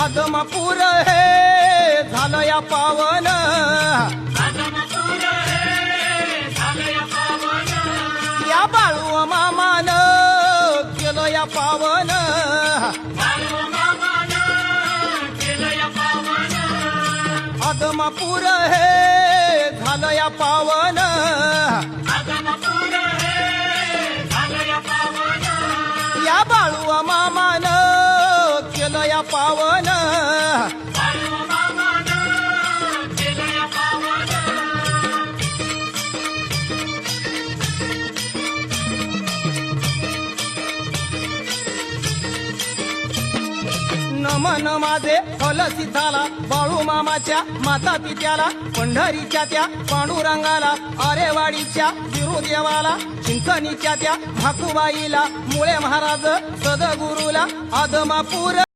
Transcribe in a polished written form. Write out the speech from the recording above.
आदमापूर हे झालं या पावन, या बाळू मामान केलं या पावन, आदमापूर हे झालं या पावन, या बाळू मामान केलं या पावन. नमन माझे फल सिद्धाला, बाळू मामाच्या माता पित्याला, पंढरीच्या त्या पांडुरंगाला, आरेवाडीच्या विरुदेवाला, चिंचणीच्या त्या भाकुबाईला, मुळे महाराज सदगुरूला, आदमापूर